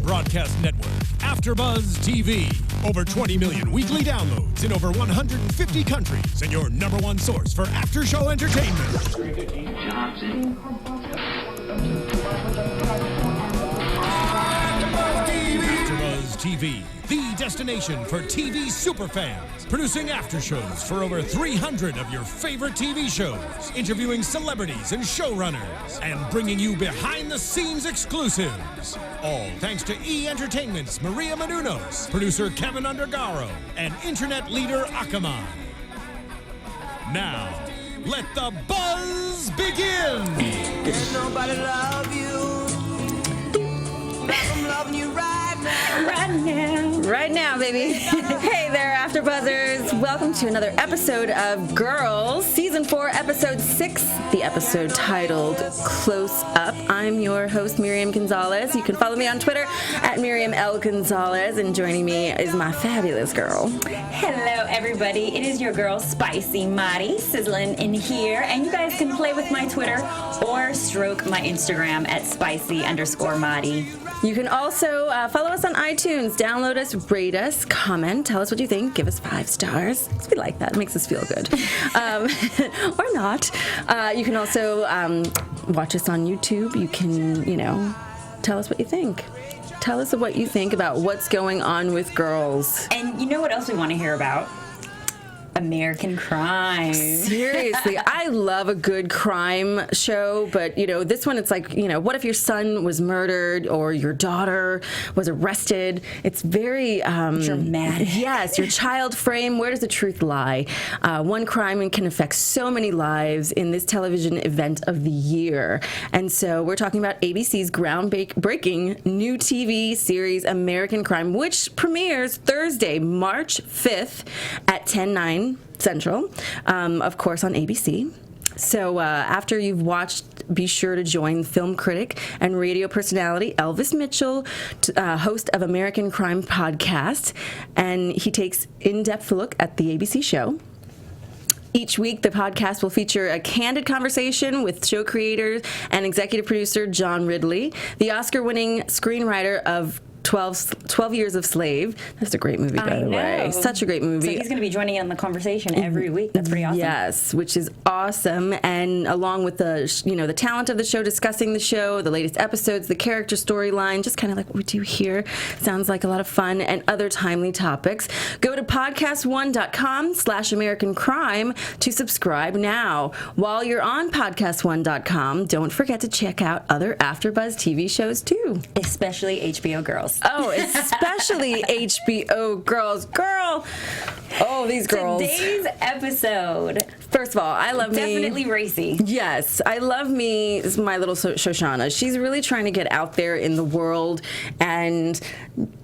broadcast network, AFTERBUZZ TV. Over 20 million weekly downloads in over 150 countries, and your #1 source for after-show entertainment. AFTERBUZZ TV, the destination for TV superfans. Producing after-shows for over 300 of your favorite TV shows. Interviewing celebrities and showrunners. And bringing you behind-the-scenes exclusives. All thanks to E! Entertainment's Miriam and Unos, producer Kevin Undergaro, and internet leader Akamai. Now, let the buzz begin! Can't nobody love you like I'm loving you right now. Right now, baby. Hey there, AfterBuzzers. Welcome to another episode of Girls, Season 4, Episode 6, the episode titled Close Up. I'm your host, Miriam Gonzalez. You can follow me on Twitter at Miriam L. Gonzalez, and joining me is my fabulous girl. Hello, everybody. It is your girl, Spicy Mari, sizzling in here, and you guys can play with my Twitter or stroke my Instagram at spicy_Mari. You can also follow us on iTunes, download us, rate us, comment, tell us what you think, give us 5 stars. We like that. It makes us feel good. Or not. You can also watch us on YouTube. You can, tell us what you think. Tell us what you think about what's going on with girls. And you know what else we want to hear about? American crime. Seriously, I love a good crime show, but this one, it's like, what if your son was murdered or your daughter was arrested? It's very dramatic. Yes, your child frame. Where does the truth lie? One crime can affect so many lives in this television event of the year, and so we're talking about ABC's groundbreaking new TV series American Crime, which premieres Thursday, March 5th at 10/9 Central, of course, on ABC. So after you've watched, be sure to join film critic and radio personality Elvis Mitchell, host of American Crime Podcast, and he takes in-depth look at the ABC show. Each week, the podcast will feature a candid conversation with show creator and executive producer John Ridley, the Oscar-winning screenwriter of 12 Years a Slave. That's a great movie, by the way. Such a great movie. So he's going to be joining in the conversation every week. That's pretty awesome. Yes, which is awesome. And along with the the talent of the show, discussing the show, the latest episodes, the character storyline, just kind of like what we do here. Sounds like a lot of fun, and other timely topics. Go to podcast1.com/American Crime to subscribe now. While you're on podcast1.com, don't forget to check out other AfterBuzz TV shows too. Especially HBO Girls. Oh, especially HBO Girls. Girl! Oh, these girls. Today's episode. First of all, I love me. Definitely racy. Yes, I love me, my little Shoshana. She's really trying to get out there in the world and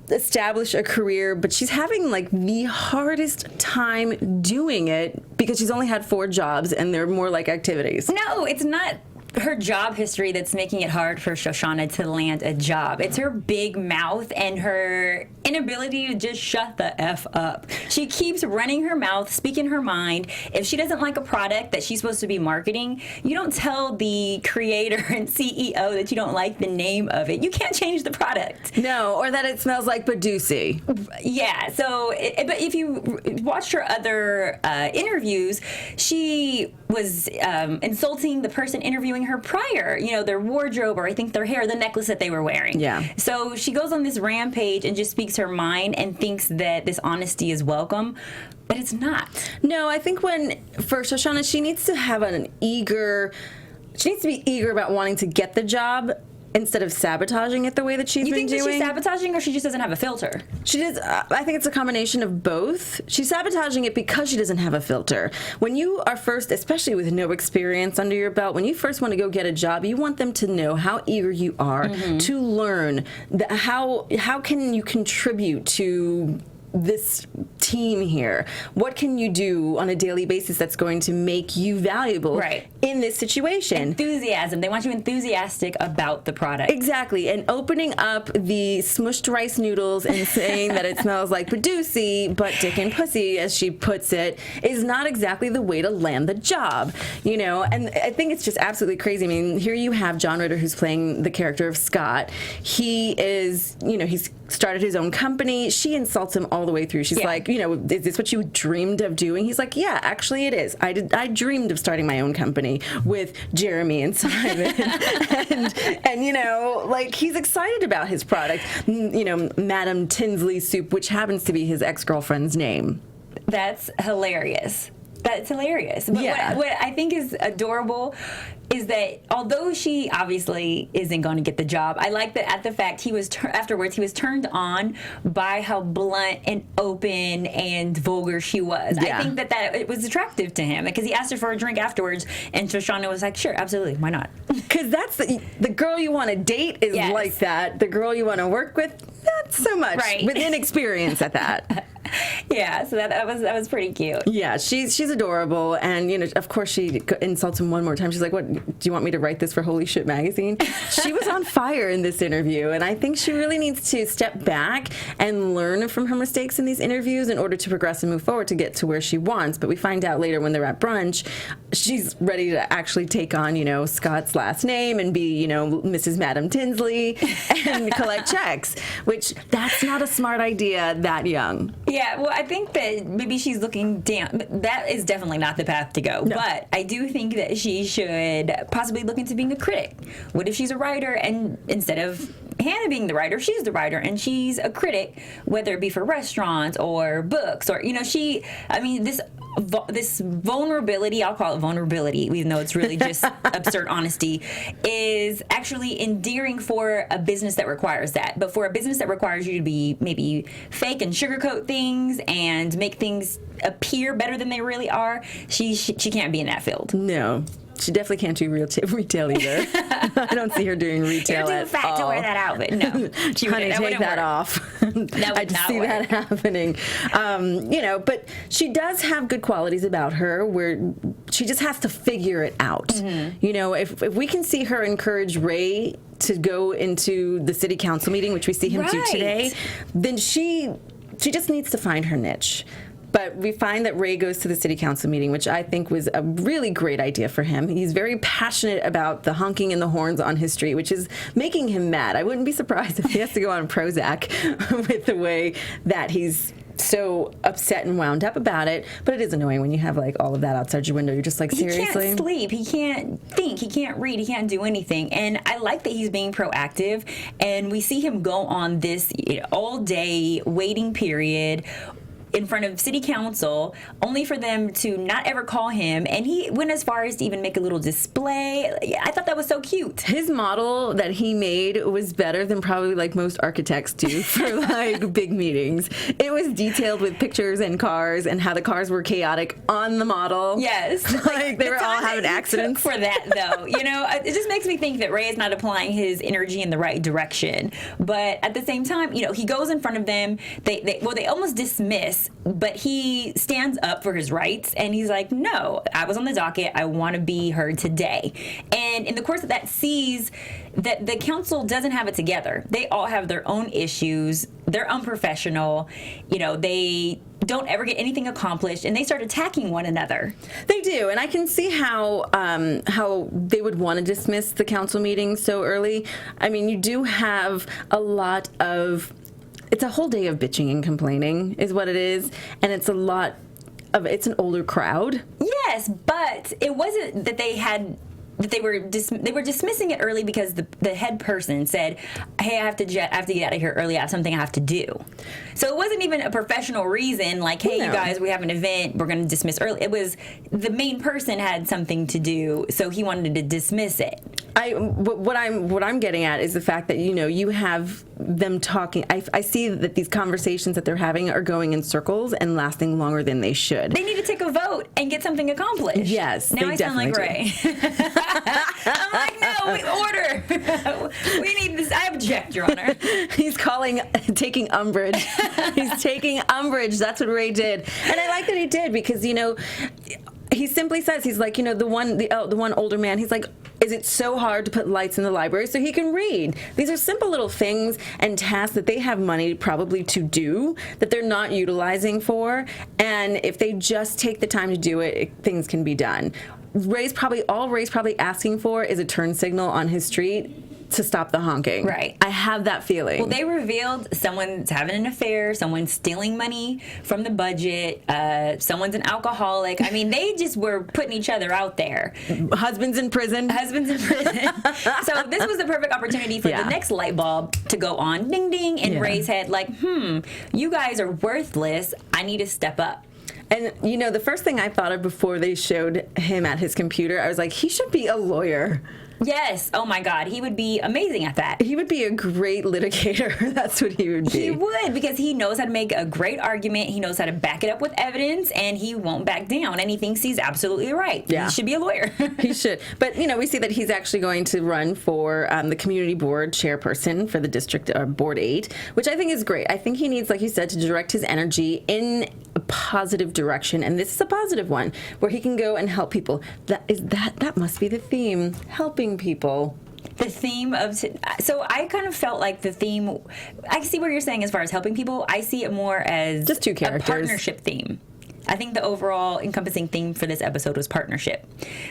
establish a career, but she's having the hardest time doing it because she's only had 4 jobs and they're more like activities. No, it's not her job history that's making it hard for Shoshana to land a job. It's her big mouth and her inability to just shut the F up. She keeps running her mouth, speaking her mind. If she doesn't like a product that she's supposed to be marketing, you don't tell the creator and CEO that you don't like the name of it. You can't change the product. No, or that it smells like Badusi. Yeah, but if you watched her other interviews, she was insulting the person interviewing her prior, their wardrobe, or I think their hair, the necklace that they were wearing. Yeah. So she goes on this rampage and just speaks her mind and thinks that this honesty is welcome, but it's not. No, I think for Shoshana, she needs to be eager about wanting to get the job instead of sabotaging it the way that she's been doing. You think that she's sabotaging, or she just doesn't have a filter? She does. I think it's a combination of both. She's sabotaging it because she doesn't have a filter. When you are first, especially with no experience under your belt, when you first want to go get a job, you want them to know how eager you are to learn. How can you contribute to this team here? What can you do on a daily basis that's going to make you valuable in this situation? Enthusiasm. They want you enthusiastic about the product. Exactly. And opening up the smushed rice noodles and saying that it smells like Badoosie, but dick and pussy, as she puts it, is not exactly the way to land the job, you know? And I think it's just absolutely crazy. I mean, here you have John Ritter, who's playing the character of Scott. He is, you know, he's started his own company. She insults him all the way through. She's like, you know, is this what you dreamed of doing? He's like, yeah, actually it is. I dreamed of starting my own company with Jeremy and Simon. and, you know, like, he's excited about his product. You know, Madam Tinsley Soup, which happens to be his ex-girlfriend's name. That's hilarious. That's hilarious. But what I think is adorable is that although she obviously isn't going to get the job, I like that at the fact he was afterwards he was turned on by how blunt and open and vulgar she was. Yeah. I think that it was attractive to him because he asked her for a drink afterwards, and Shoshana was like, "Sure, absolutely, why not?" Because that's the girl you want to date is like that. The girl you want to work with, not so much. Right. With inexperience at that. Yeah, so that was pretty cute. Yeah, she's adorable, and you know, of course, she insults him one more time. She's like, "What? Do you want me to write this for Holy Shit magazine?" She was on fire in this interview, and I think she really needs to step back and learn from her mistakes in these interviews in order to progress and move forward to get to where she wants. But we find out later when they're at brunch, she's ready to actually take on, you know, Scott's last name and be, you know, Mrs. Madam Tinsley and collect checks. Which that's not a smart idea that young. Yeah, well, I think that maybe she's looking down. That is definitely not the path to go. No. But I do think that she should possibly look into being a critic. What if she's a writer, and instead of Hannah being the writer, she's the writer, and she's a critic, whether it be for restaurants or books or, you know, this vulnerability, I'll call it vulnerability, even though it's really just absurd honesty, is actually endearing for a business that requires that. But for a business that requires you to be maybe fake and sugarcoat things and make things appear better than they really are, she can't be in that field. No. She definitely can't do retail either. I don't see her doing retail You're too fat to wear that outfit. No, honey, take that off. I just see that happening. You know, but she does have good qualities about her, where she just has to figure it out. Mm-hmm. You know, if we can see her encourage Ray to go into the city council meeting, which we see him do today, then she just needs to find her niche. But we find that Ray goes to the city council meeting, which I think was a really great idea for him. He's very passionate about the honking and the horns on his street, which is making him mad. I wouldn't be surprised if he has to go on Prozac with the way that he's so upset and wound up about it. But it is annoying when you have like all of that outside your window. You're just like, seriously? He can't sleep. He can't think. He can't read. He can't do anything. And I like that he's being proactive. And we see him go on this all-day waiting period in front of city council, only for them to not ever call him. And he went as far as to even make a little display. I thought that was so cute. His model that he made was better than probably like most architects do for like big meetings. It was detailed with pictures and cars and how the cars were chaotic on the model. Yes. Like they were all having accidents. For that though, you know, it just makes me think that Ray is not applying his energy in the right direction. But at the same time, you know, he goes in front of them. They almost dismiss, but he stands up for his rights, and he's like, no, I was on the docket. I want to be heard today. And in the course of that, sees that the council doesn't have it together. They all have their own issues. They're unprofessional. You know, they don't ever get anything accomplished, and they start attacking one another. They do, and I can see how they would want to dismiss the council meeting so early. I mean, you do have a lot of... It's a whole day of bitching and complaining is what it is, and it's an older crowd. Yes, but it wasn't that they were dismissing it early because the head person said, hey, I have to get out of here early. I have something I have to do. So it wasn't even a professional reason like, hey, you guys, we have an event. We're going to dismiss early. It was the main person had something to do, so he wanted to dismiss it. What I'm getting at is the fact that, you know, you have them talking. I see that these conversations that they're having are going in circles and lasting longer than they should. They need to take a vote and get something accomplished. Yes, now they I sound like definitely Ray. I'm like, no, order. We need this. I object, Your Honor. He's taking umbrage. He's taking umbrage. That's what Ray did, and I like that he did because he simply says, he's like, the one older man. He's like, is it so hard to put lights in the library so he can read? These are simple little things and tasks that they have money probably to do that they're not utilizing for. And if they just take the time to do it, things can be done. Ray's probably asking for is a turn signal on his street to stop the honking. Right. I have that feeling. Well, they revealed someone's having an affair, someone's stealing money from the budget, someone's an alcoholic. I mean, they just were putting each other out there. Husbands in prison. So this was the perfect opportunity for the next light bulb to go on, ding, ding, in Ray's head, like, you guys are worthless. I need to step up. And, the first thing I thought of before they showed him at his computer, I was like, he should be a lawyer. Yes. Oh, my God. He would be amazing at that. He would be a great litigator. That's what he would be. He would, because he knows how to make a great argument. He knows how to back it up with evidence, and he won't back down. And he thinks he's absolutely right. Yeah. He should be a lawyer. He should. But, we see that he's actually going to run for the community board chairperson for the district Board 8, which I think is great. I think he needs, like you said, to direct his energy in a positive direction. And this is a positive one, where he can go and help people. That must be the theme, helping people. The theme of so I kind of felt like the theme. I see what you're saying as far as helping people. I see it more as just two characters. A partnership theme. I think the overall encompassing theme for this episode was partnership,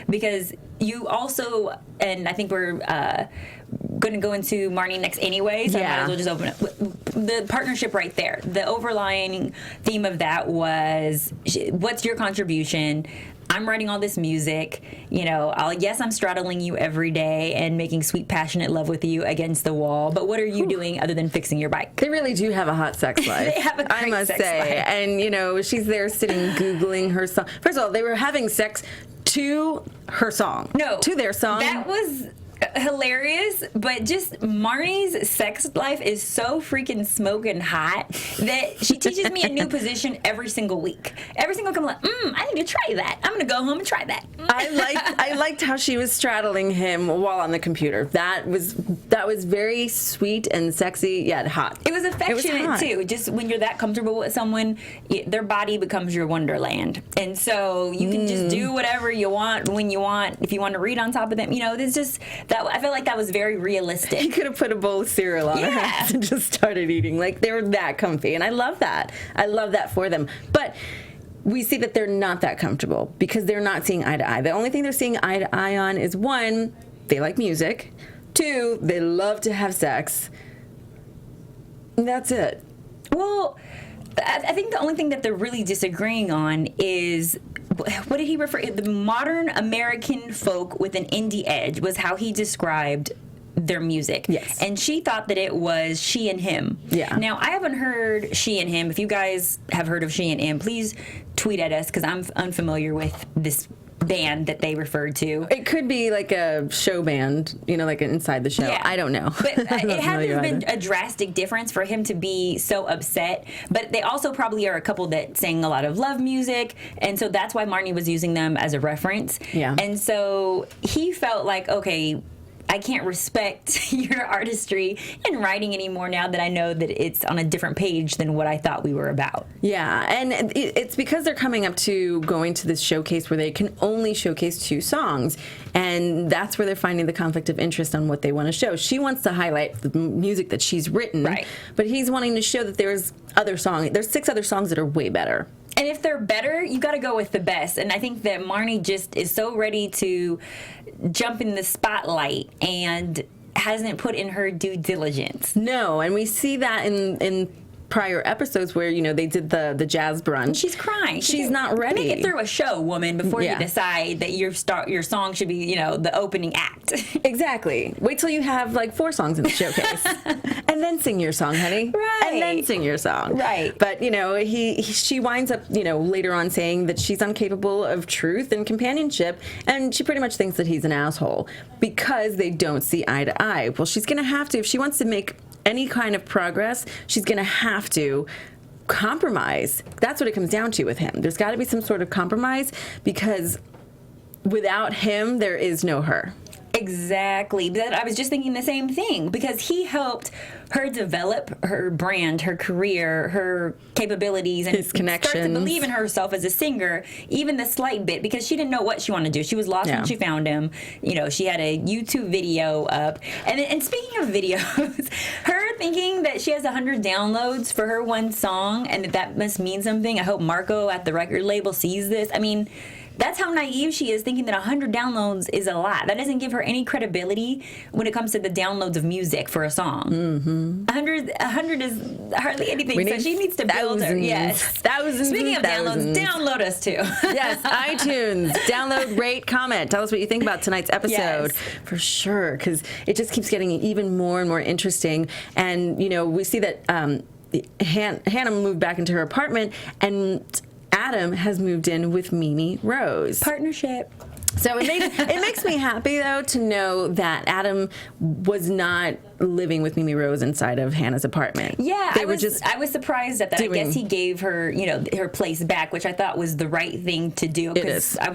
because you also, and I think we're going to go into Marnie next anyway, so I might as well just open it. The partnership right there. The overlying theme of that was, what's your contribution? I'm writing all this music, yes, I'm straddling you every day and making sweet, passionate love with you against the wall, but what are you doing other than fixing your bike? They really do have a hot sex life. They have a great I must sex say. life. And, she's there sitting, Googling her song. First of all, they were having sex to her song. No. To their song. That was hilarious, but just Marnie's sex life is so freaking smoking hot that she teaches me a new position every single week. Every single week I'm like, I need to try that. I'm gonna go home and try that. I liked how she was straddling him while on the computer. That was very sweet and sexy, yet hot. It was affectionate too. Just when you're that comfortable with someone, their body becomes your wonderland, and so you can just do whatever you want when you want. If you want to read on top of them, there's just that. I feel like that was very realistic. He could have put a bowl of cereal on her hands and just started eating. Like, they were that comfy, and I love that. I love that for them. But we see that they're not that comfortable because they're not seeing eye to eye. The only thing they're seeing eye to eye on is, one, they like music. Two, they love to have sex. And that's it. Well, I think the only thing that they're really disagreeing on is, what did he refer? The modern American folk with an indie edge was how he described their music. Yes. And she thought that it was She and Him. Yeah. Now, I haven't heard She and Him. If you guys have heard of She and Him, please tweet at us, because I'm unfamiliar with this band that they referred to. It could be like a show band, like inside the show. Yeah. I don't know. But it had to have been a drastic difference for him to be so upset. But they also probably are a couple that sang a lot of love music, and so that's why Marnie was using them as a reference. Yeah. And so he felt like, okay, I can't respect your artistry and writing anymore now that I know that it's on a different page than what I thought we were about. Yeah, and it's because they're coming up to going to this showcase where they can only showcase 2 songs, and that's where they're finding the conflict of interest on what they want to show. She wants to highlight the music that she's written, right, but he's wanting to show that there's 6 other songs that are way better. And if they're better, you got to go with the best. And I think that Marnie just is so ready to jump in the spotlight and hasn't put in her due diligence. No, and we see that in prior episodes where, they did the jazz brunch. She's crying. She's not ready. Make it through a show, woman, before Yeah. you decide that your song should be, the opening act. Exactly. Wait till you have like 4 songs in the showcase, and then sing your song, honey. Right. And then sing your song. Right. But she winds up later on saying that she's incapable of truth and companionship, and she pretty much thinks that he's an asshole because they don't see eye to eye. Well, she's gonna have to, if she wants to make any kind of progress, she's gonna have to compromise. That's what it comes down to with him. There's got to be some sort of compromise, because without him, there is no her. Exactly. But I was just thinking the same thing, because he helped her develop her brand, her career, her capabilities, and His connections. start to believe in herself as a singer, even the slight bit, because she didn't know what she wanted to do. She was lost Yeah. when she found him. She had a YouTube video up. And speaking of videos, her thinking that she has 100 downloads for her one song and that must mean something. I hope Marco at the record label sees this. I mean, that's how naive she is, thinking that 100 downloads is a lot. That doesn't give her any credibility when it comes to the downloads of music for a song. Mm-hmm. 100 is hardly anything, so she needs to build her. Yes. Thousands. Speaking of thousands. download us too. Yes, iTunes. Download, rate, comment. Tell us what you think about tonight's episode. Yes. For sure, because it just keeps getting even more and more interesting. And, we see that Hannah moved back into her apartment, and Adam has moved in with Mimi Rose. Partnership. So it makes me happy, though, to know that Adam was not living with Mimi Rose inside of Hannah's apartment. Yeah, They I were was just surprised at that. I guess he gave her, her place back, which I thought was the right thing to do. It is. I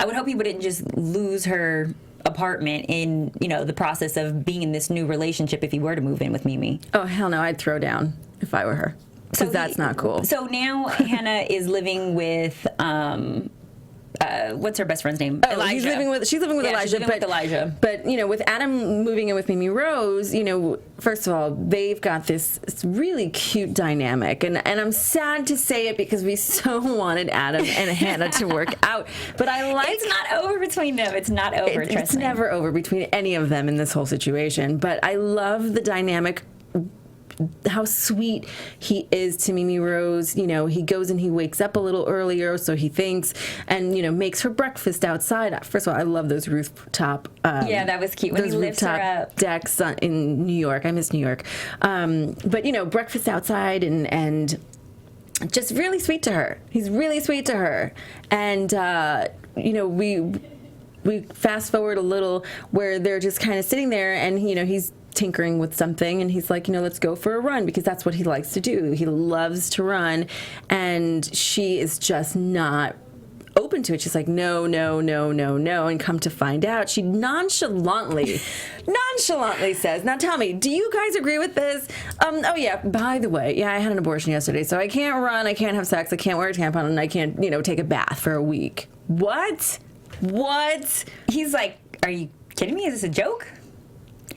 would hope he wouldn't just lose her apartment in, the process of being in this new relationship if he were to move in with Mimi. Oh, hell no, I'd throw down if I were her. Because that's not cool. So now Hannah is living with what's her best friend's name? Oh, Elijah. she's living with Elijah. She's living with Elijah. But with Adam moving in with Mimi Rose, first of all, they've got this really cute dynamic, and I'm sad to say it because we so wanted Adam and Hannah to work out. But I like It's not over between them. It's not over. it's never over between any of them in this whole situation. But I love the dynamic. How sweet he is to Mimi Rose. He goes and he wakes up a little earlier, so he thinks, and makes her breakfast outside. First of all, I love those rooftop. Yeah, that was cute when he those lifts her rooftop up. decks in New York. I miss New York, but breakfast outside and just really sweet to her. He's really sweet to her, and we fast forward a little where they're just kind of sitting there, and he's tinkering with something, and he's like, let's go for a run, because that's what he likes to do. He loves to run, and she is just not open to it. She's like, no, and come to find out, she nonchalantly says, now tell me, do you guys agree with this? Oh yeah, by the way, I had an abortion yesterday, so I can't run, I can't have sex, I can't wear a tampon, and I can't, take a bath for a week. What? He's like, are you kidding me? Is this a joke?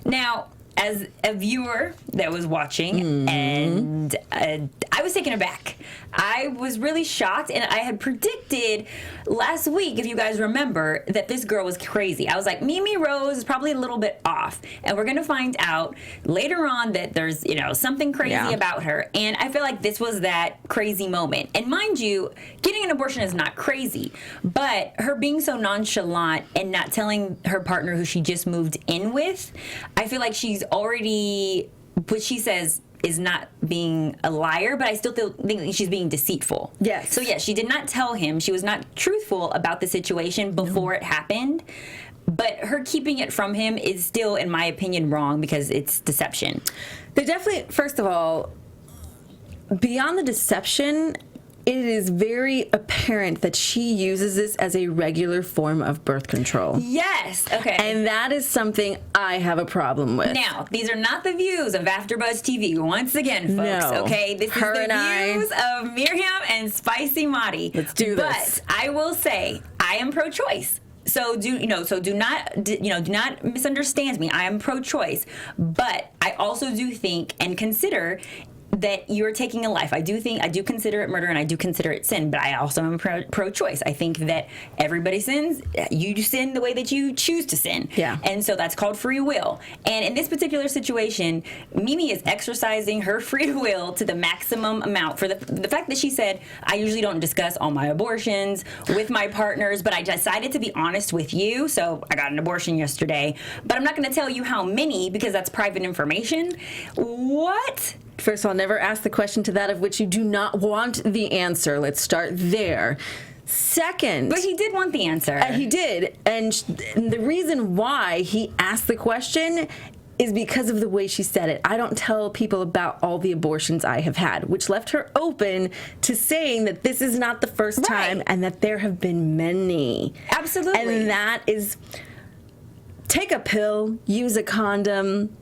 Now, as a viewer that was watching, and I was taken aback. I was really shocked, and I had predicted last week, if you guys remember, that this girl was crazy. I was like, Mimi Rose is probably a little bit off, and we're going to find out later on that there's, something crazy about her, and I feel like this was that crazy moment. And mind you, getting an abortion is not crazy, but her being so nonchalant and not telling her partner who she just moved in with, I feel like she's already, what she says is not being a liar, but I still think she's being deceitful. Yes. So yeah, she did not tell him. She was not truthful about the situation before it happened. But her keeping it from him is still, in my opinion, wrong, because it's deception. They definitely, first of all, beyond the deception, it is very apparent that she uses this as a regular form of birth control. Yes. Okay. And that is something I have a problem with. Now, these are not the views of AfterBuzz TV. Once again, folks, No. okay? This Her is and the I. views of Miriam and Spicy Madi. Let's do this. But I will say, I am pro-choice. So do not misunderstand me. I am pro-choice, but I also do think and consider that you're taking a life. I do consider it murder, and I do consider it sin, but I also am pro-choice. I think that everybody sins. You sin the way that you choose to sin. Yeah. And so that's called free will. And in this particular situation, Mimi is exercising her free will to the maximum amount. For the fact that she said, I usually don't discuss all my abortions with my partners, but I decided to be honest with you, so I got an abortion yesterday. But I'm not going to tell you how many, because that's private information. What? First of all, never ask the question to that of which you do not want the answer. Let's start there. Second. But he did want the answer. He did. And the reason why he asked the question is because of the way she said it. I don't tell people about all the abortions I have had, which left her open to saying that this is not the first time and that there have been many. Absolutely. And that is, take a pill, use a condom,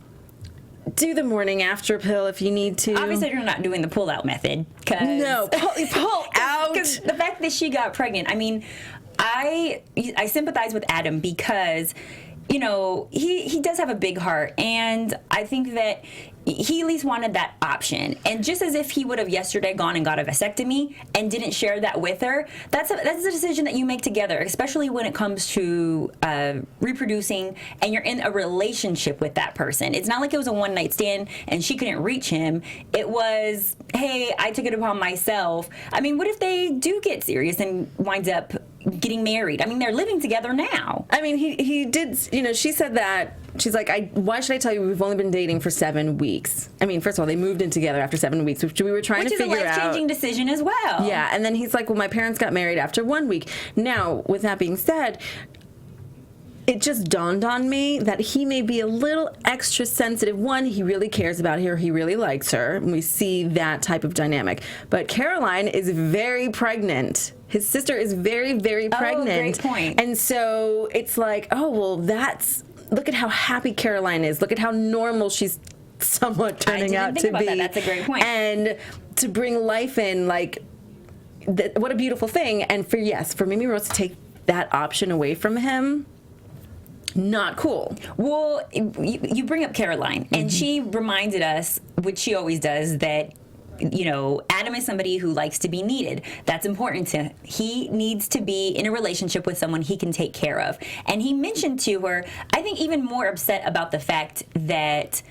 do the morning after pill if you need to. Obviously, you're not doing the pull-out method. No, pull out. Because the fact that she got pregnant, I mean, I sympathize with Adam because, you know, he does have a big heart, and I think that he at least wanted that option. And just as if he would have yesterday gone and got a vasectomy and didn't share that with her, that's a decision that you make together, especially when it comes to reproducing and you're in a relationship with that person. It's not like it was a one-night stand and she couldn't reach him. It was, hey, I took it upon myself. I mean, what if they do get serious and winds up getting married? I mean, they're living together now. I mean, he did, you know, she said that, she's like, why should I tell you we've only been dating for 7 weeks? I mean, first of all, they moved in together after 7 weeks, which we were trying to figure out. Which is a life-changing decision as well. Yeah, and then he's like, well, my parents got married after 1 week. Now, with that being said, it just dawned on me that he may be a little extra sensitive. One, he really cares about her. He really likes her. And we see that type of dynamic. But Caroline is very pregnant. His sister is very, very pregnant. Oh, great point. And so it's like, oh, well, look at how happy Caroline is. Look at how normal she's somewhat turning out to be. That. That's a great point. And to bring life in, like, what a beautiful thing. And for Mimi Rose to take that option away from him, not cool. Well, you bring up Caroline, and she reminded us, which she always does, that, you know, Adam is somebody who likes to be needed. That's important to him. He needs to be in a relationship with someone he can take care of. And he mentioned to her, I think, even more upset about the fact that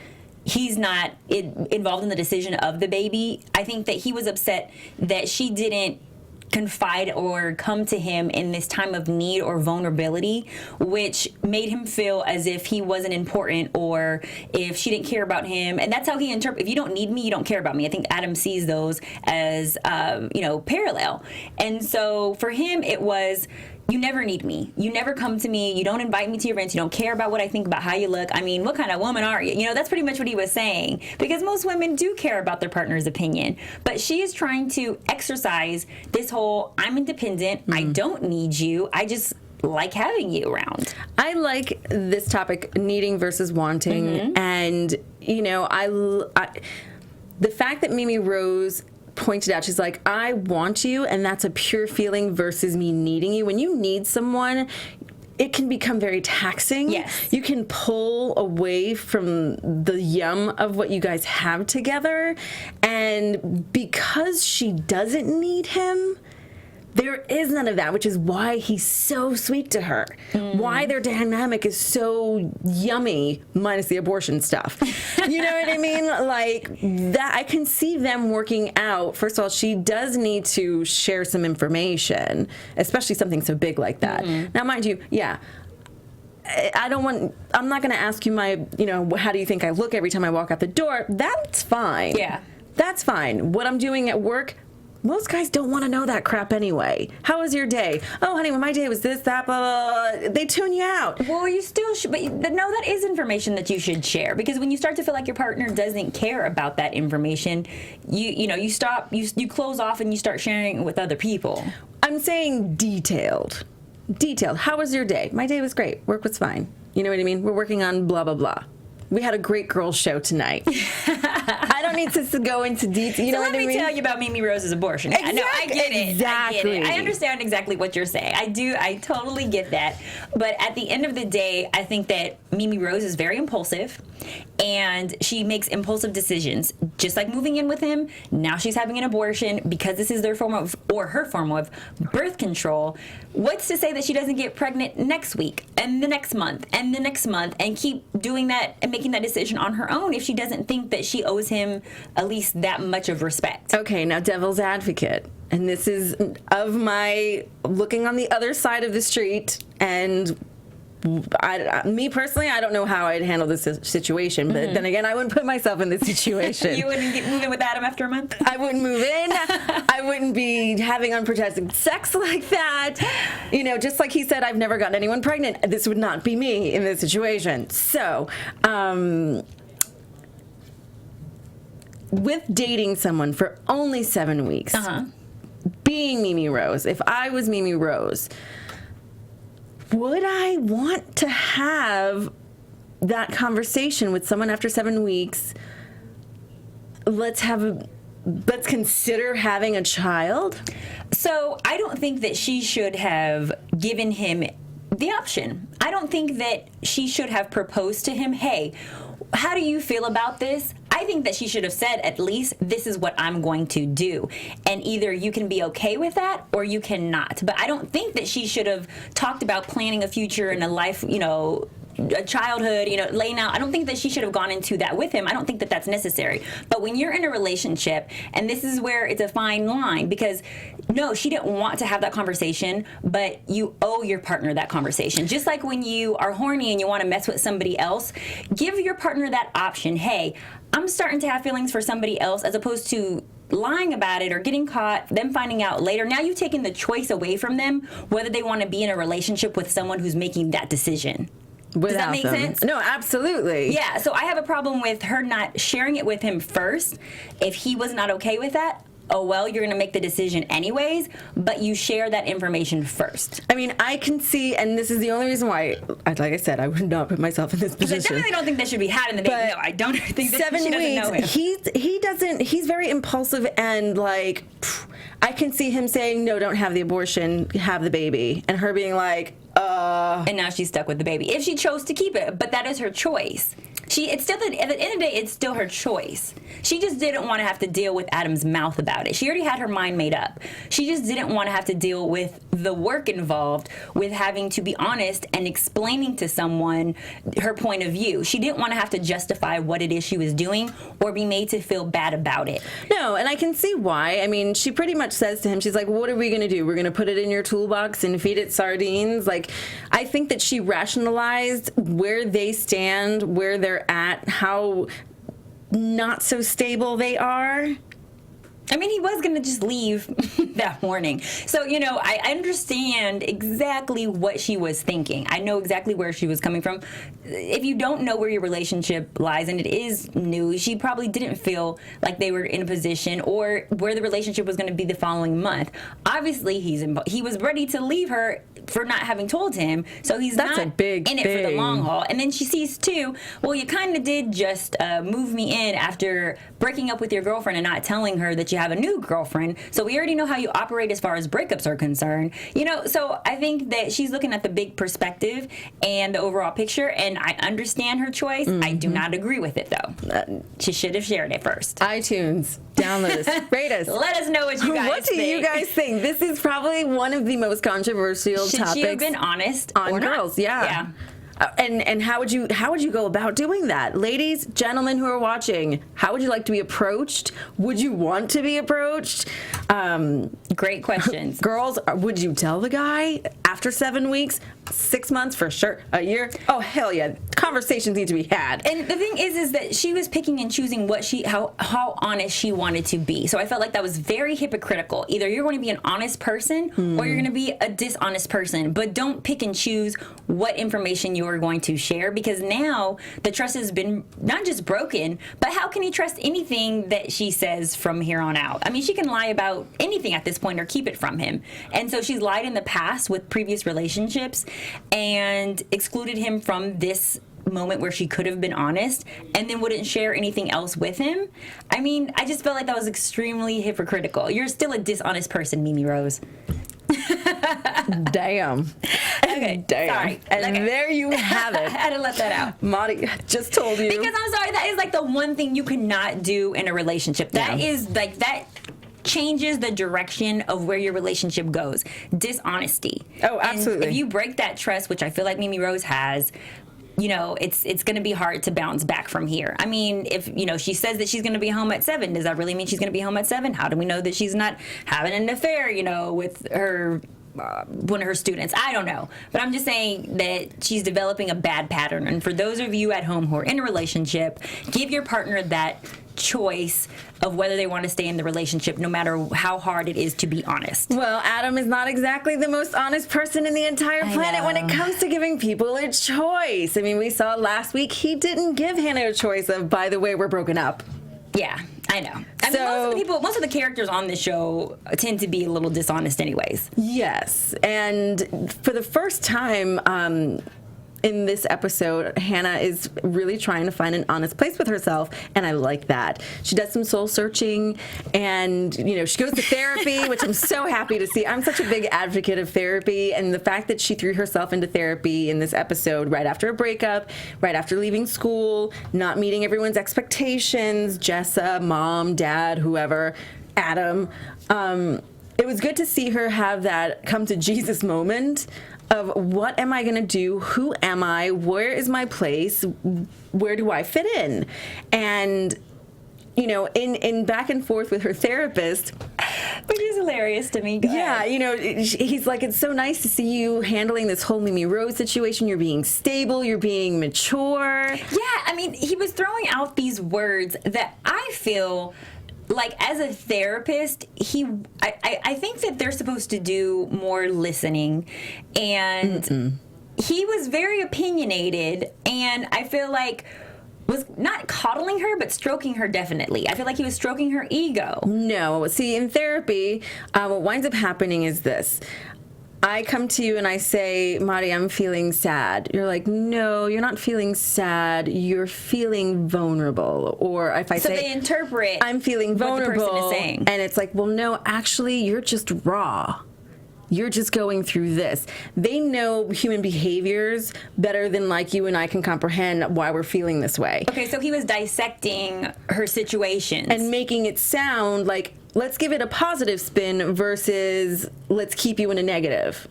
he's not involved in the decision of the baby. I think that he was upset that she didn't confide or come to him in this time of need or vulnerability, which made him feel as if he wasn't important or if she didn't care about him. And that's how he interprets, if you don't need me, you don't care about me. I think Adam sees those as, parallel. And so for him, it was, you never need me. You never come to me. You don't invite me to your events. You don't care about what I think about how you look. I mean, what kind of woman are you? You know, that's pretty much what he was saying. Because most women do care about their partner's opinion. But she is trying to exercise this whole, I'm independent. I don't need you. I just like having you around. I like this topic, needing versus wanting. And, you know, the fact that Mimi Rose pointed out, she's like, I want you, and that's a pure feeling versus me needing you. When you need someone, it can become very taxing. Yes. You can pull away from the yum of what you guys have together. And because she doesn't need him, there is none of that, which is why he's so sweet to her. Why their dynamic is so yummy, minus the abortion stuff. You know what I mean? Like, that, I can see them working out. First of all, she does need to share some information, especially something so big like that. Now, mind you, I'm not going to ask you how do you think I look every time I walk out the door? That's fine. Yeah. That's fine. What I'm doing at work, most guys don't want to know that crap anyway. How was your day? Oh, honey, well, my day was this, that, blah, blah, blah. They tune you out. Well, you still should, but no, that is information that you should share, because when you start to feel like your partner doesn't care about that information, you stop, you close off and you start sharing it with other people. I'm saying detailed. How was your day? My day was great. Work was fine. You know what I mean? We're working on blah, blah, blah. We had a great girls show tonight. I don't need to go into detail. You know what I mean? Let me tell you about Mimi Rose's abortion. Exactly. No, I get it. Exactly. I get it. I understand exactly what you're saying. I do. I totally get that. But at the end of the day, I think that Mimi Rose is very impulsive. and she makes impulsive decisions, just like moving in with him. Now she's having an abortion because this is their form of, or her form of, birth control. What's to say that she doesn't get pregnant next week and the next month and the next month and keep doing that and making that decision on her own if she doesn't think that she owes him at least that much of respect? Okay, now devil's advocate. And this is of my looking on the other side of the street, and me personally, I don't know how I'd handle this situation, but then again, I wouldn't put myself in this situation. You wouldn't move in with Adam after a month? I wouldn't move in. I wouldn't be having unprotected sex like that. You know, just like he said, I've never gotten anyone pregnant. This would not be me in this situation. So, with dating someone for only 7 weeks, being Mimi Rose, if I was Mimi Rose, would I want to have that conversation with someone after 7 weeks? Let's consider having a child. So I don't think that she should have given him the option. I don't think that she should have proposed to him, hey, how do you feel about this? I think that she should have said, at least, this is what I'm going to do. And either you can be okay with that or you cannot. But I don't think that she should have talked about planning a future and a life, you know, a childhood, you know, laying out. I don't think that she should have gone into that with him. I don't think that that's necessary. But when you're in a relationship, and this is where it's a fine line, because no, she didn't want to have that conversation, but you owe your partner that conversation. Just like when you are horny and you want to mess with somebody else, give your partner that option. Hey, I'm starting to have feelings for somebody else, as opposed to lying about it or getting caught, them finding out later. Now you've taken the choice away from them, whether they want to be in a relationship with someone who's making that decision. Does that make sense? No, absolutely. Yeah, so I have a problem with her not sharing it with him first. If he was not okay with that, oh, well, you're going to make the decision anyways, but you share that information first. I mean, I can see, and this is the only reason why, like I said, I would not put myself in this position. I definitely don't think that should be had in the baby. No, I don't think that 7 she doesn't know him. He's very impulsive, and like, I can see him saying, no, don't have the abortion, have the baby. And her being like, and now she's stuck with the baby. If she chose to keep it, but that is her choice. It's still, at the end of the day, it's still her choice. She just didn't want to have to deal with Adam's mouth about it. She already had her mind made up. She just didn't want to have to deal with the work involved with having to be honest and explaining to someone her point of view. She didn't want to have to justify what it is she was doing or be made to feel bad about it. No, and I can see why. I mean, she pretty much says to him, she's like, what are we going to do? We're going to put it in your toolbox and feed it sardines? Like, I think that she rationalized where they stand, where they're at, how not so stable they are. I mean, he was going to just leave that morning. So, you know, I understand exactly what she was thinking. I know exactly where she was coming from. If you don't know where your relationship lies, and it is new, she probably didn't feel like they were in a position or where the relationship was going to be the following month. Obviously, he was ready to leave her for not having told him, so he's That's not a big in it thing. for the long haul. And then she sees, too, well, you kind of did just move me in after breaking up with your girlfriend and not telling her that you have a new girlfriend, so we already know how you operate as far as breakups are concerned. You know, so I think that she's looking at the big perspective and the overall picture, and I understand her choice. I do not agree with it, though. She should have shared it first. iTunes, download us, rate us. Let us know what you guys think. What do you guys think? This is probably one of the most controversial should topics. She have been honest on or girls? Not? Yeah. And how would you go about doing that? Ladies, gentlemen who are watching, how would you like to be approached? Would you want to be approached? Great questions. Girls, would you tell the guy after 7 weeks, 6 months, for sure, a year? Oh, hell yeah. Conversations need to be had. And the thing is that she was picking and choosing how honest she wanted to be. So I felt like that was very hypocritical. Either you're going to be an honest person or you're going to be a dishonest person. But don't pick and choose what information you are going to share, because now the trust has been not just broken, but how can he trust anything that she says from here on out? I mean, she can lie about anything at this point or keep it from him. And so she's lied in the past with previous relationships and excluded him from this moment where she could have been honest and then wouldn't share anything else with him. I mean, I just felt like that was extremely hypocritical. You're still a dishonest person, Mimi Rose. Damn. Okay, Damn. sorry. And Okay. there you have I it. had to let that out. Marty just told you. Because I'm sorry, that is like the one thing you cannot do in a relationship. That Yeah. is like, that changes the direction of where your relationship goes. Dishonesty. Oh, And absolutely. if you break that trust, which I feel like Mimi Rose has, you know, it's going to be hard to bounce back from here. I mean, if, you know, she says that she's going to be home at 7, does that really mean she's going to be home at 7? How do we know that she's not having an affair, you know, with her one of her students? I don't know. But I'm just saying that she's developing a bad pattern. And for those of you at home who are in a relationship, give your partner that choice of whether they want to stay in the relationship, no matter how hard it is to be honest. Well, Adam is not exactly the most honest person in the entire planet when it comes to giving people a choice. I mean, we saw last week he didn't give Hannah a choice of, by the way, we're broken up. Yeah, I know. I So- mean, most of the characters on this show tend to be a little dishonest anyways. Yes, and for the first time in this episode, Hannah is really trying to find an honest place with herself, and I like that. She does some soul searching, and you know, she goes to therapy, which I'm so happy to see. I'm such a big advocate of therapy, and the fact that she threw herself into therapy in this episode right after a breakup, right after leaving school, not meeting everyone's expectations, Jessa, mom, dad, whoever, Adam. It was good to see her have that come to Jesus moment of what am I going to do? Who am I? Where is my place? Where do I fit in? And, you know, in back and forth with her therapist, Which is hilarious to me. Go yeah, ahead. you know, he's like, it's so nice to see you handling this whole Mimi Rose situation. You're being stable. You're being mature. Yeah, I mean, he was throwing out these words that I feel like, as a therapist, I think that they're supposed to do more listening, and he was very opinionated, and I feel like was not coddling her, but stroking her definitely. I feel like he was stroking her ego. No. See, in therapy, what winds up happening is this. I come to you and I say, Mari, I'm feeling sad. You're like, no, you're not feeling sad. You're feeling vulnerable. Or if I So say, they interpret I'm feeling what the vulnerable, person is saying. and it's like, well, no, actually, you're just raw. You're just going through this. They know human behaviors better than like you and I can comprehend why we're feeling this way. Okay, so he was dissecting her situations. And making it sound like, let's give it a positive spin versus let's keep you in a negative.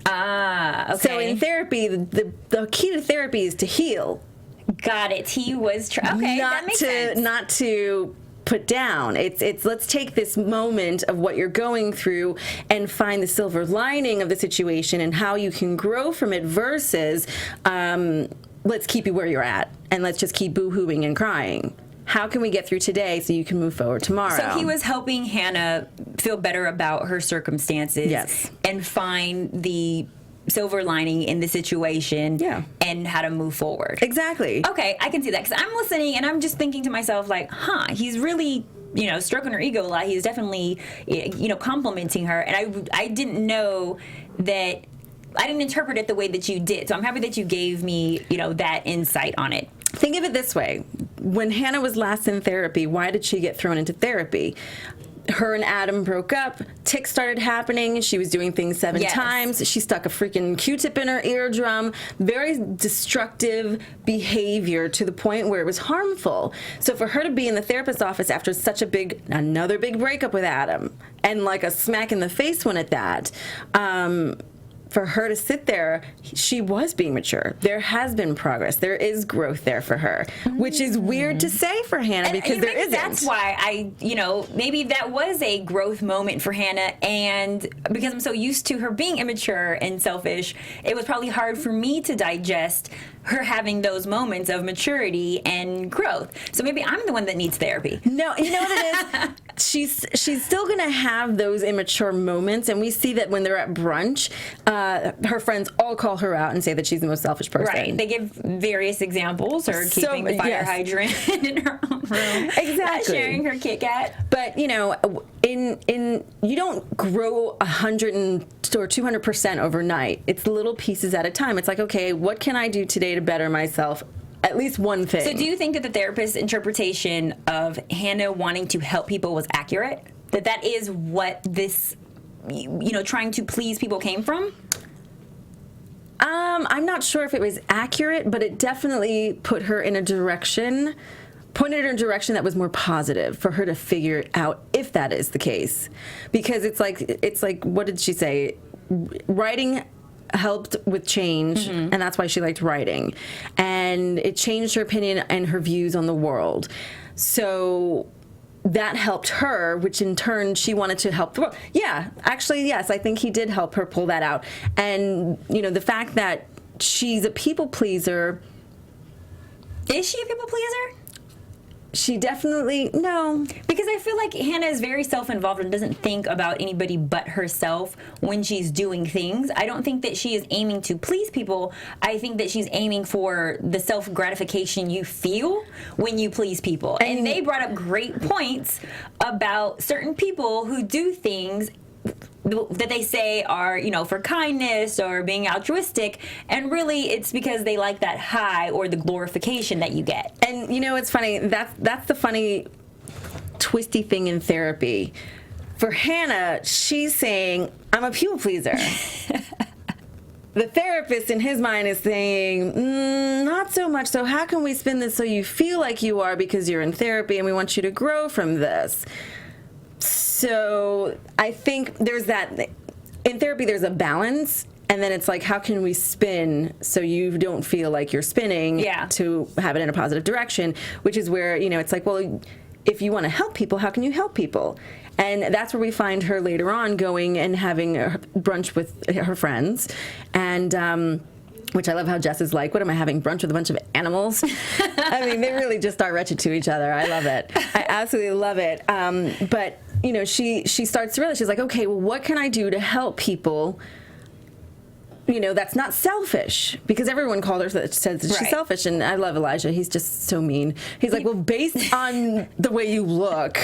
Ah, okay. So in therapy, the key to therapy is to heal. Got it. He was okay. That makes sense. Not to put down. It's let's take this moment of what you're going through and find the silver lining of the situation and how you can grow from it versus let's keep you where you're at and let's just keep boo-hooing and crying. How can we get through today so you can move forward tomorrow? So he was helping Hannah feel better about her circumstances, Yes. and find the silver lining in the situation, Yeah. and how to move forward. Exactly. Okay, I can see that, because I'm listening and I'm just thinking to myself, like, he's really, you know, stroking her ego a lot. He's definitely, you know, complimenting her, and I didn't know that. I didn't interpret it the way that you did, so I'm happy that you gave me, you know, that insight on it. Think of it this way. When Hannah was last in therapy, why did she get thrown into therapy? Her and Adam broke up. Tics started happening. She was doing things 7 Yes. times. She stuck a freaking Q-tip in her eardrum. Very destructive behavior to the point where it was harmful. So for her to be in the therapist's office after such another big breakup with Adam, and like a smack in the face one at that, for her to sit there, she was being mature. There has been progress. There is growth there for her, which is weird to say for Hannah because there maybe isn't. That's why maybe that was a growth moment for Hannah, and because I'm so used to her being immature and selfish, it was probably hard for me to digest her having those moments of maturity and growth. So maybe I'm the one that needs therapy. No, you know what it is? She's still going to have those immature moments, and we see that when they're at brunch, her friends all call her out and say that she's the most selfish person. Right. They give various examples, or keeping the fire yes. hydrant in her own room. Exactly. Not sharing her Kit Kat. But you know, in you don't grow 100 or 200% overnight. It's little pieces at a time. It's like, okay, what can I do today to better myself? At least one thing. So do you think that the therapist's interpretation of Hannah wanting to help people was accurate? That is what this trying to please people came from? I'm not sure if it was accurate, but it definitely pointed her in a direction that was more positive for her to figure out if that is the case. Because it's like, what did she say? Writing helped with change, and that's why she liked writing. And it changed her opinion and her views on the world. So that helped her, which in turn she wanted to help the world. Yeah, actually, yes, I think he did help her pull that out. And, the fact that she's a people pleaser. Is she a people pleaser? She definitely, no. Because I feel like Hannah is very self-involved and doesn't think about anybody but herself when she's doing things. I don't think that she is aiming to please people. I think that she's aiming for the self-gratification you feel when you please people. And they brought up great points about certain people who do things that they say are, for kindness or being altruistic, and really it's because they like that high or the glorification that you get. And it's funny, that's the funny twisty thing in therapy. For Hannah, she's saying, I'm a people pleaser. The therapist in his mind is saying, not so much. So how can we spin this so you feel like you are, because you're in therapy and we want you to grow from this? So I think there's that, in therapy there's a balance, and then it's like, how can we spin so you don't feel like you're spinning to have it in a positive direction, which is where, it's like, well, if you want to help people, how can you help people? And that's where we find her later on going and having a brunch with her friends, and which I love how Jess is like, what am I having, brunch with a bunch of animals? I mean, they really just are wretched to each other. I love it. I absolutely love it. But, she starts to realize, she's like, okay, well, what can I do to help people, that's not selfish? Because everyone called her, says that she's selfish, and I love Elijah. He's just so mean. He's like, well, based on the way you look,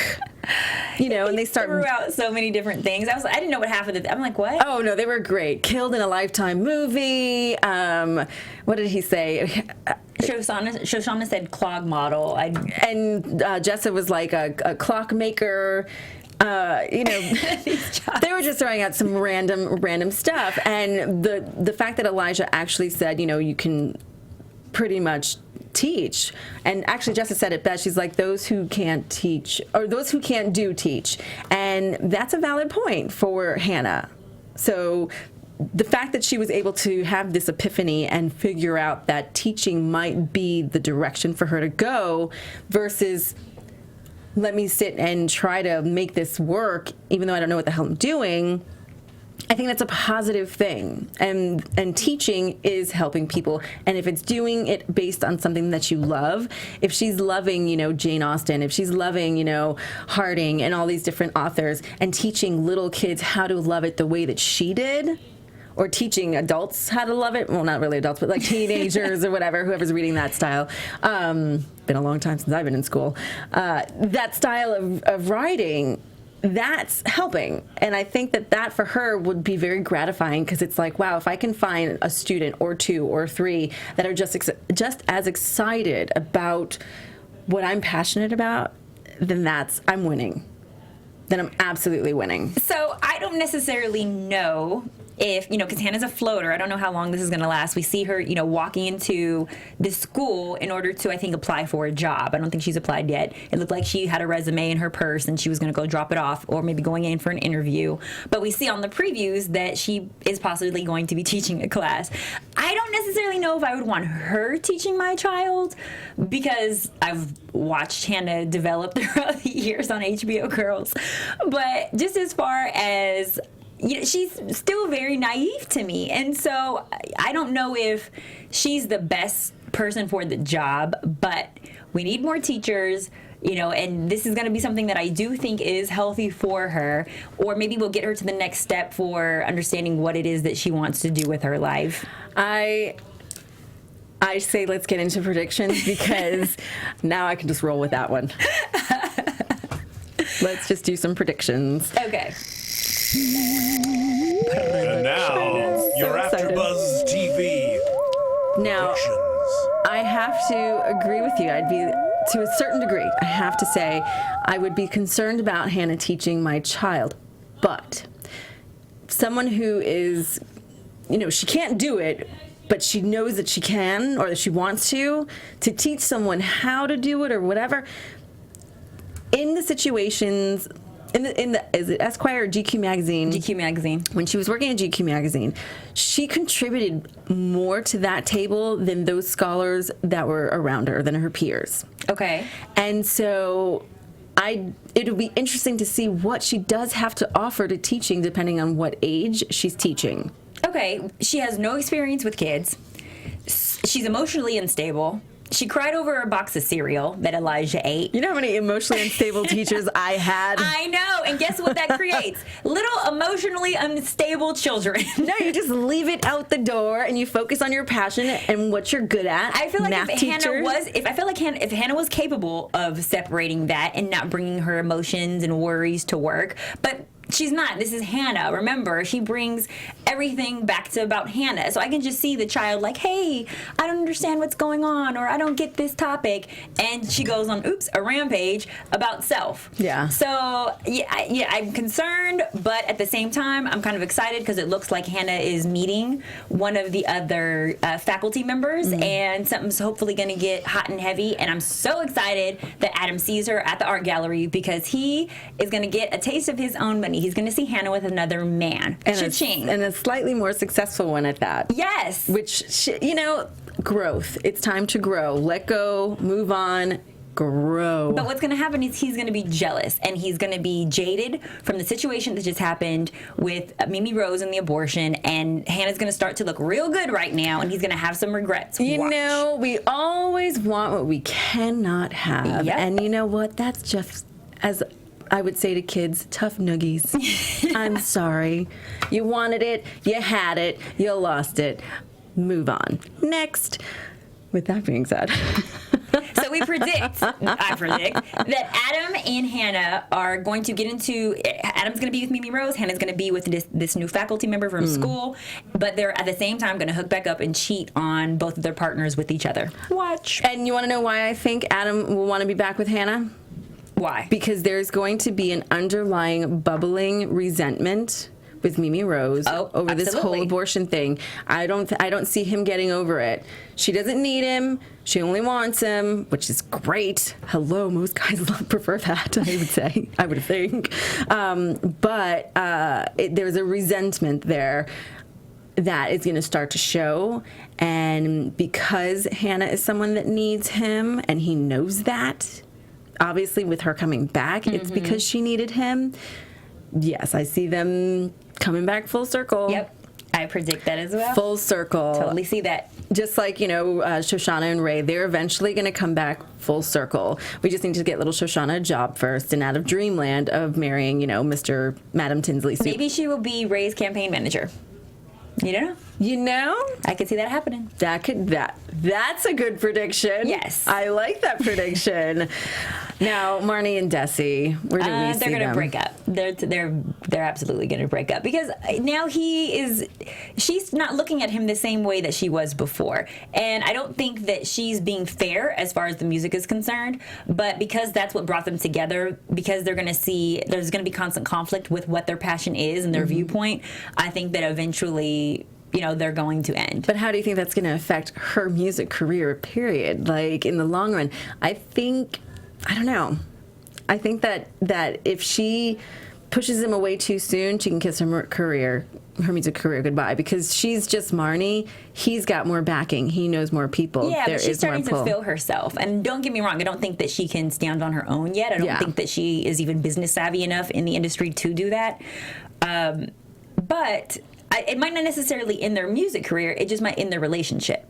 and they start threw out so many different things. I didn't know what half of it. I'm like, what? Oh no, they were great. Killed in a Lifetime movie. What did he say? Shoshana said clog model. And Jessa was like a clockmaker. They were just throwing out some random stuff, and the fact that Elijah actually said, you can pretty much teach, and actually Jessica said it best. She's like, those who can't teach, or those who can't do, teach, and that's a valid point for Hannah. So the fact that she was able to have this epiphany and figure out that teaching might be the direction for her to go, versus let me sit and try to make this work even though I don't know what the hell I'm doing, I think that's a positive thing. And teaching is helping people. And if it's doing it based on something that you love, if she's loving, Jane Austen, if she's loving, Harding and all these different authors, and teaching little kids how to love it the way that she did, or teaching adults how to love it, well, not really adults, but like teenagers or whatever, whoever's reading that style. Been a long time since I've been in school. That style of writing, that's helping. And I think that for her would be very gratifying, because it's like, wow, if I can find a student or two or three that are just as excited about what I'm passionate about, then I'm winning. Then I'm absolutely winning. So I don't necessarily know if, because Hannah's a floater. I don't know how long this is going to last. We see her, walking into the school in order to, I think, apply for a job. I don't think she's applied yet. It looked like she had a resume in her purse and she was going to go drop it off, or maybe going in for an interview. But we see on the previews that she is possibly going to be teaching a class. I don't necessarily know if I would want her teaching my child, because I've watched Hannah develop throughout the years on HBO Girls. But just as far as, she's still very naive to me. And so I don't know if she's the best person for the job, but we need more teachers, and this is going to be something that I do think is healthy for her, or maybe we'll get her to the next step for understanding what it is that she wants to do with her life. I say let's get into predictions, because now I can just roll with that one. Let's just do some predictions. Okay. And now, your AFTERBUZZ TV Now, predictions. I have to agree with you. I'd be, to a certain degree, I have to say, I would be concerned about Hannah teaching my child. But someone who is, she can't do it, but she knows that she can or that she wants to teach someone how to do it or whatever. In the situations, is it Esquire or GQ Magazine? GQ Magazine. When she was working at GQ Magazine, she contributed more to that table than those scholars that were around her, than her peers. Okay. And so it'll be interesting to see what she does have to offer to teaching depending on what age she's teaching. Okay, she has no experience with kids. She's emotionally unstable. She cried over a box of cereal that Elijah ate. You know how many emotionally unstable teachers I had? I know, and guess what that creates? Little emotionally unstable children. No, you just leave it out the door and you focus on your passion and what you're good at. I feel like Math if Hannah was capable of separating that and not bringing her emotions and worries to work, but she's not. This is Hannah. Remember, she brings everything back to about Hannah. So I can just see the child like, hey, I don't understand what's going on, or I don't get this topic. And she goes on, a rampage about self. Yeah. So, I'm concerned, but at the same time, I'm kind of excited because it looks like Hannah is meeting one of the other faculty members, and something's hopefully going to get hot and heavy. And I'm so excited that Adam sees her at the art gallery because he is going to get a taste of his own money. He's going to see Hannah with another man. And Cha-ching. a slightly more successful one at that. Yes. Which, growth. It's time to grow. Let go, move on, grow. But what's going to happen is he's going to be jealous, and he's going to be jaded from the situation that just happened with Mimi Rose and the abortion, and Hannah's going to start to look real good right now, and he's going to have some regrets. Watch. We always want what we cannot have. Yep. And you know what? That's just, as I would say to kids, tough noogies. I'm sorry. You wanted it, you had it, you lost it. Move on. Next. With that being said. So I predict that Adam and Hannah are going to get into, Adam's going to be with Mimi Rose, Hannah's going to be with this new faculty member from school, but they're at the same time going to hook back up and cheat on both of their partners with each other. Watch. And you want to know why I think Adam will want to be back with Hannah? Why? Because there's going to be an underlying bubbling resentment with Mimi Rose over this whole abortion thing. I don't see him getting over it. She doesn't need him. She only wants him, which is great. Hello, most guys prefer that, I would think. But there's a resentment there that is going to start to show. And because Hannah is someone that needs him, and he knows that, obviously with her coming back, it's because she needed him. Yes, I see them coming back full circle. Yep, I predict that as well. Full circle. Totally see that. Just like, Shoshana and Ray, they're eventually going to come back full circle. We just need to get little Shoshana a job first and out of dreamland of marrying, Madam Tinsley. Maybe she will be Ray's campaign manager. You don't know? I could see that happening. That's a good prediction. Yes. I like that prediction. Now, Marnie and Desi, where do we see them? They're going to break up. They're absolutely going to break up because now she's not looking at him the same way that she was before. And I don't think that she's being fair as far as the music is concerned, but because that's what brought them together, because they're going to see there's going to be constant conflict with what their passion is and their viewpoint, I think that eventually they're going to end. But how do you think that's going to affect her music career, period? Like, in the long run? I don't know. I think that if she pushes him away too soon, she can kiss her music career goodbye, because she's just Marnie. He's got more backing. He knows more people. Yeah, there but she's is more starting pull. to feel herself. And don't get me wrong, I don't think that she can stand on her own yet. I don't think that she is even business savvy enough in the industry to do that. But it might not necessarily end their music career. It just might end their relationship.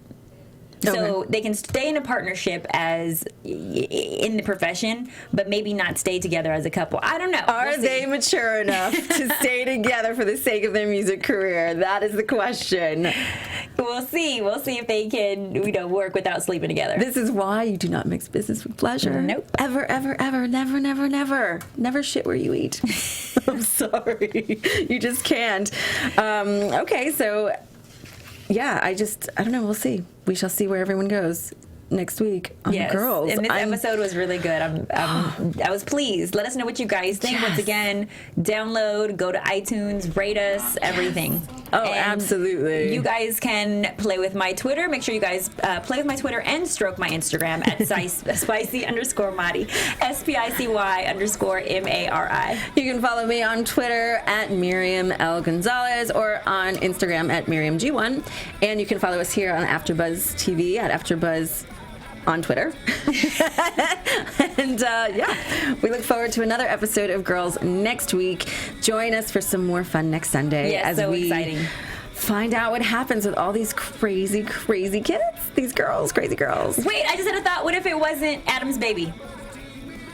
So they can stay in a partnership as in the profession, but maybe not stay together as a couple. I don't know. Are they mature enough to stay together for the sake of their music career? That is the question. We'll see. We'll see if they can, work without sleeping together. This is why you do not mix business with pleasure. Nope. Ever, ever, ever. Never, never, never. Never shit where you eat. I'm sorry. You just can't. Okay, so... Yeah, I don't know. We'll see. We shall see where everyone goes. next week on Yes, Girls. and this episode was really good. I was pleased. Let us know what you guys think. Once again, download, go to iTunes, rate us, everything. Oh, And absolutely. You guys can play with my Twitter. Make sure you guys play with my Twitter and stroke my Instagram at spicy_Mari, SPICY_MARI. You can follow me on Twitter at Miriam L. Gonzalez or on Instagram at Miriam G1. And you can follow us here on AfterBuzz TV at AfterBuzz on Twitter. And we look forward to another episode of Girls next week. Join us for some more fun next Sunday Yes, so exciting. Find out what happens with all these crazy, crazy kids. These girls, crazy girls. Wait, I just had a thought. What if it wasn't Adam's baby?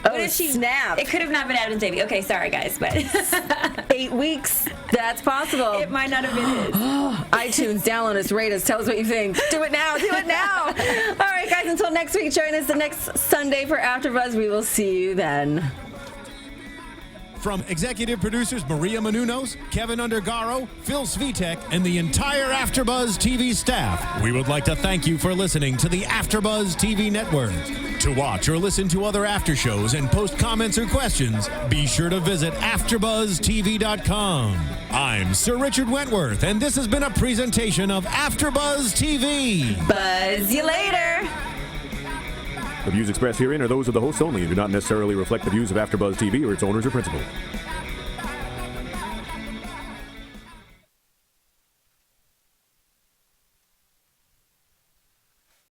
Oh, What if snap. It could have not been Adam's baby. Okay, sorry guys, but 8 weeks. That's possible. it might not have been his. iTunes, download us, rate us, tell us what you think. Do it now, do it now. All right, guys, until next week, join us the next Sunday for AfterBuzz. We will see you then. From executive producers Maria Menounos, Kevin Undergaro, Phil Svitek, and the entire AfterBuzz TV staff, we would like to thank you for listening to the AfterBuzz TV network. To watch or listen to other after shows and post comments or questions, be sure to visit AfterBuzzTV.com. I'm Sir Richard Wentworth, and this has been a presentation of AfterBuzz TV. Buzz you later. The views expressed herein are those of the hosts only and do not necessarily reflect the views of AfterBuzz TV or its owners or principals.